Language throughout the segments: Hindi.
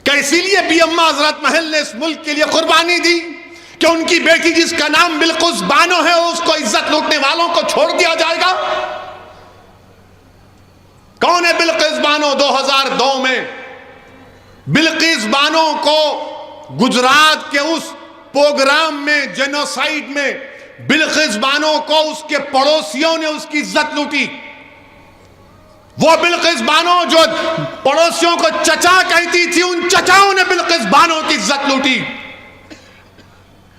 क्या इसीलिए भी अम्मा हजरत महल ने इस मुल्क के लिए कुर्बानी दी कि उनकी बेटी जिसका नाम बिल्किस बानो है उसको इज्जत लूटने वालों को छोड़ दिया जाएगा? कौन है बिल्किस बानो? 2002 में बिल्किस बानो को गुजरात के उस प्रोग्राम में, जेनोसाइड में, बिल्किस बानो को उसके पड़ोसियों ने उसकी इज्जत लूटी। वो बिल्किस बानो जो पड़ोसियों को चचा कहती थी, उन चचाओं ने बिल्किस बानो की इज्जत लूटी।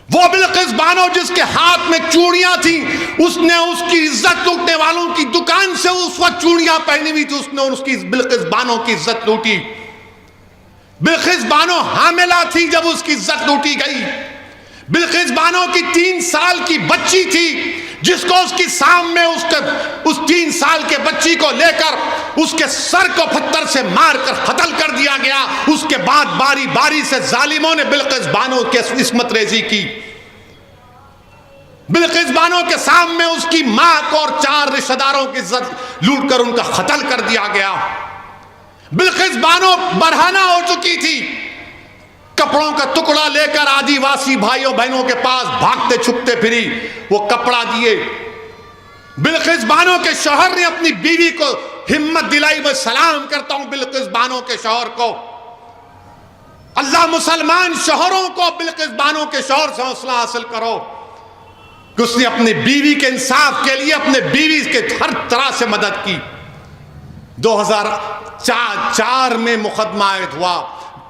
वो बिल्किस बानो जिसके हाथ में चूड़ियां थी, उसने उसकी इज्जत लूटने वालों की दुकान से उस वक्त चूड़ियां पहनी हुई थी, उसने उसकी बिल्किस बानो की इज्जत लूटी। बिल्किस बानो हामिला थी जब उसकी इज्जत लूटी गई। बिल्किस बानो की 3 साल की बच्ची थी जिसको उसकी सामने उस 3 साल के बच्ची को लेकर उसके सर को पत्थर से मारकर कत्ल कर दिया गया। उसके बाद बारी बारी से जालिमों ने बिल्किस बानो की इस्मत रेजी की। बिल्किस बानो के सामने उसकी मां को और 4 रिश्तेदारों की इज्जत लूट कर उनका कत्ल कर दिया गया। बिल्किस बानो बरहना हो चुकी थी, कपड़ों का टुकड़ा लेकर आदिवासी भाइयों बहनों के पास भागते छुपते फिरी, वो कपड़ा दिए। बिल्किस बानो के शौहर ने अपनी बीवी को हिम्मत दिलाई। मैं सलाम करता हूं बिल्किस बानो के शौहर को। अल्लाह मुसलमान शौहरों को बिल्किस बानो के शौहर से हौसला हासिल करो कि उसने अपनी बीवी के इंसाफ के लिए अपने बीवी के हर तरह से मदद की। 2004 में मुकदमा आयद हुआ।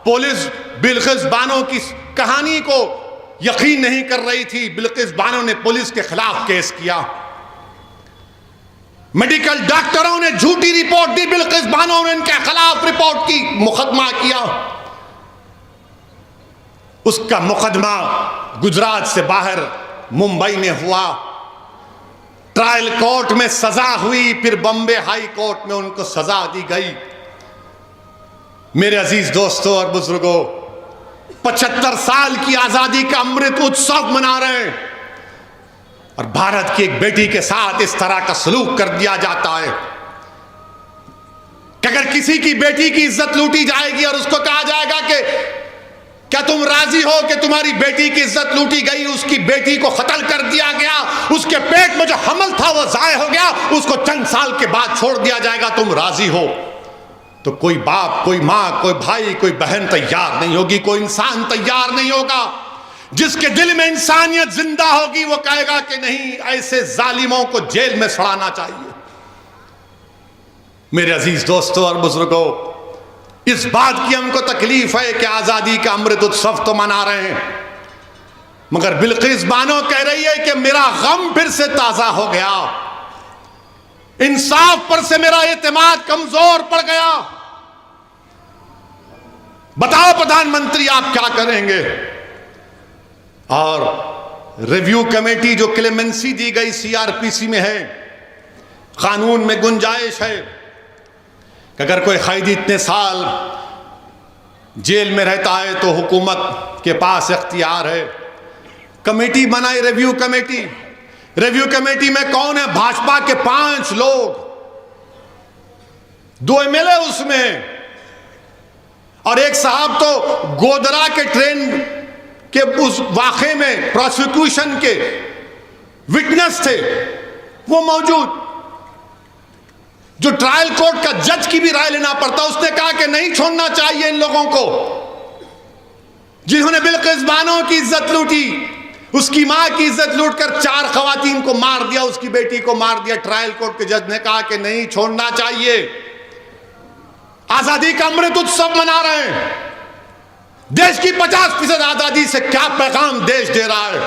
पुलिस बिल्किस बानो की कहानी को यकीन नहीं कर रही थी। बिल्किस बानो ने पुलिस के खिलाफ केस किया। मेडिकल डॉक्टरों ने झूठी रिपोर्ट दी, बिल्किस बानो ने इनके खिलाफ रिपोर्ट की, मुकदमा किया। उसका मुकदमा गुजरात से बाहर मुंबई में हुआ। ट्रायल कोर्ट में सजा हुई, फिर बॉम्बे हाई कोर्ट में उनको सजा दी गई। मेरे अजीज दोस्तों और बुजुर्गों, 75 साल की आजादी का अमृत उत्सव मना रहे हैं और भारत की एक बेटी के साथ इस तरह का सलूक कर दिया जाता है कि अगर किसी की बेटी की इज्जत लूटी जाएगी और उसको कहा जाएगा कि क्या तुम राजी हो कि तुम्हारी बेटी की इज्जत लूटी गई, उसकी बेटी को कत्ल कर दिया गया, उसके पेट में जो हमल था वो जाय हो गया, उसको चंद साल के बाद छोड़ दिया जाएगा, तुम राजी हो? तो कोई बाप, कोई माँ, कोई भाई, कोई बहन तैयार नहीं होगी, कोई इंसान तैयार नहीं होगा। जिसके दिल में इंसानियत जिंदा होगी वो कहेगा कि नहीं, ऐसे जालिमों को जेल में सड़ाना चाहिए। मेरे अजीज दोस्तों और बुजुर्गों, इस बात की हमको तकलीफ है कि आजादी का अमृत उत्सव तो मना रहे हैं, मगर बिल्किस बानो कह रही है कि मेरा गम फिर से ताजा हो गया, इंसाफ पर से मेरा एतमाद कमजोर पड़ गया। बताओ प्रधानमंत्री आप क्या करेंगे? और रिव्यू कमेटी जो क्लेमेंसी दी गई सीआरपीसी में है, कानून में गुंजाइश है कि अगर कोई कैदी इतने साल जेल में रहता है तो हुकूमत के पास इख्तियार है। कमेटी बनाई, रिव्यू कमेटी। रिव्यू कमेटी में कौन है? भाजपा के 5 लोग, 2 एमएलए उसमें, और एक साहब तो गोधरा के ट्रेन के उस वाक़े में प्रोसिक्यूशन के विटनेस थे, वो मौजूद। जो ट्रायल कोर्ट का जज की भी राय लेना पड़ता, उसने कहा कि नहीं छोड़ना चाहिए इन लोगों को जिन्होंने बिल्किस बानो की इज्जत लूटी, उसकी मां की इज्जत लूटकर 4 खवातीन को मार दिया, उसकी बेटी को मार दिया। ट्रायल कोर्ट के जज ने कहा कि नहीं छोड़ना चाहिए। आजादी का अमृत उत्सव मना रहे हैं। देश की 50% आजादी से क्या पैगाम देश दे रहा है?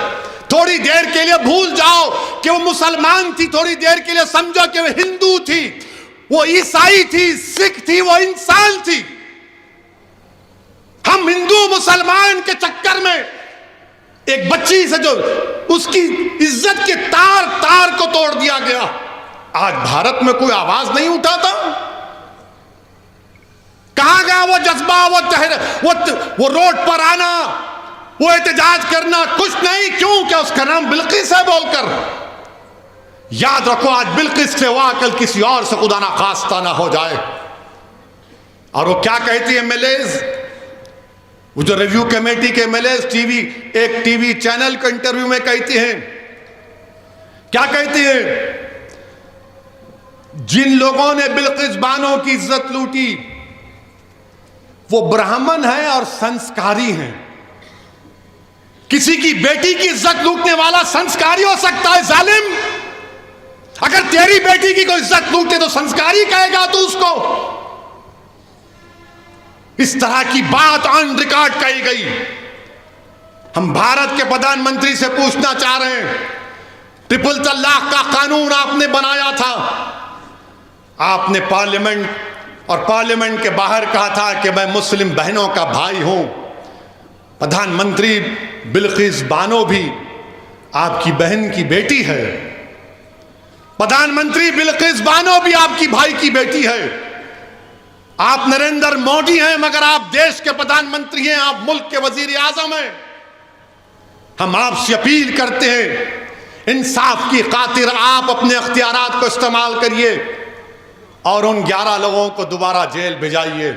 थोड़ी देर के लिए भूल जाओ कि वो मुसलमान थी, थोड़ी देर के लिए समझो कि वो हिंदू थी, वो ईसाई थी, सिख थी, वो इंसान थी। हम हिंदू मुसलमान के चक्कर में एक बच्ची से जो उसकी इज्जत के तार तार को तोड़ दिया गया। आज भारत में कोई आवाज नहीं उठाता। कहां गया वो जज्बा, वो रोड पर आना, वो एहतजाज करना? कुछ नहीं। क्यों? क्या उसका नाम बिल्किस है बोलकर? याद रखो, आज बिल्किस से हुआ, कल किसी और से खुदा ना खास्ता ना हो जाए। और वो क्या कहती है? एमएलएज वो जो रिव्यू कमेटी के एमएलएस एक टीवी चैनल को इंटरव्यू में कहते हैं, क्या कहते हैं? जिन लोगों ने बिल्किस बानो की इज्जत लूटी वो ब्राह्मण है और संस्कारी हैं। किसी की बेटी की इज्जत लूटने वाला संस्कारी हो सकता है जालिम? अगर तेरी बेटी की कोई इज्जत लूटे तो संस्कारी कहेगा तू उसको? इस तरह की बात ऑन रिकॉर्ड कही गई। हम भारत के प्रधानमंत्री से पूछना चाह रहे हैं, ट्रिपल तलाक का कानून आपने बनाया था, आपने पार्लियामेंट और पार्लियामेंट के बाहर कहा था कि मैं मुस्लिम बहनों का भाई हूं। प्रधानमंत्री बिल्किस बानो भी आपकी बहन की बेटी है। प्रधानमंत्री बिल्किस बानो भी आपकी भाई की बेटी है। आप नरेंद्र मोदी हैं मगर आप देश के प्रधानमंत्री हैं, आप मुल्क के वजीर आजम हैं। हम आपसे अपील करते हैं, इंसाफ की खातिर आप अपने अख्तियारात को इस्तेमाल करिए और उन 11 लोगों को दोबारा जेल भिजाइए।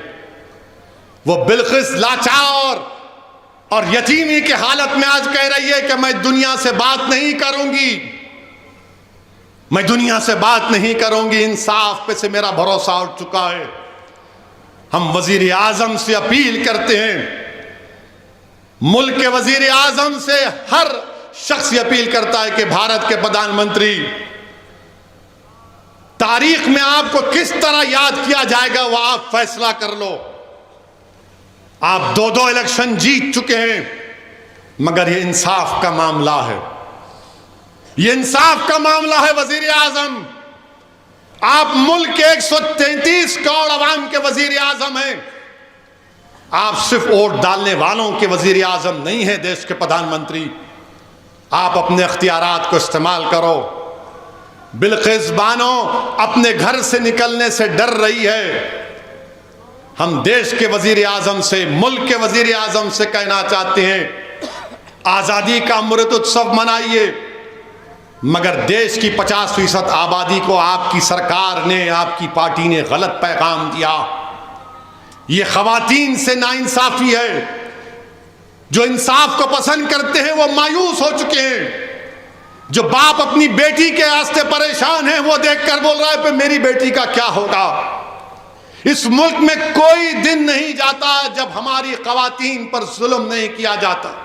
वो बिल्किस लाचार और यतीमी की हालत में आज कह रही है कि मैं दुनिया से बात नहीं करूंगी, मैं दुनिया से बात नहीं करूंगी, इंसाफ पे से मेरा भरोसा उठ चुका है। हम वजीर आजम से अपील करते हैं, मुल्क के वजीर आजम से हर शख्स अपील करता है कि भारत के प्रधानमंत्री, तारीख में आपको किस तरह याद किया जाएगा वो आप फैसला कर लो। आप 2 इलेक्शन जीत चुके हैं मगर ये इंसाफ का मामला है, ये इंसाफ का मामला है वजीर आजम। आप मुल्क के 133 करोड़ अवाम के वजीर आजम हैं। आप सिर्फ वोट डालने वालों के वजीर आजम नहीं है, देश के प्रधानमंत्री। आप अपने अख्तियारात को इस्तेमाल करो। बिल्किस बानो अपने घर से निकलने से डर रही है। हम देश के वजीर आजम से, मुल्क के वजीर आजम से कहना चाहते हैं, आजादी का अमृत उत्सव मनाइए मगर देश की 50% आबादी को आपकी सरकार ने, आपकी पार्टी ने गलत पैगाम दिया। ये खवातीन से नाइंसाफी है। जो इंसाफ को पसंद करते हैं वो मायूस हो चुके हैं। जो बाप अपनी बेटी के वास्ते परेशान है वो देखकर बोल रहा है कि मेरी बेटी का क्या होगा। इस मुल्क में कोई दिन नहीं जाता जब हमारी खवातीन पर जुल्म नहीं किया जाता।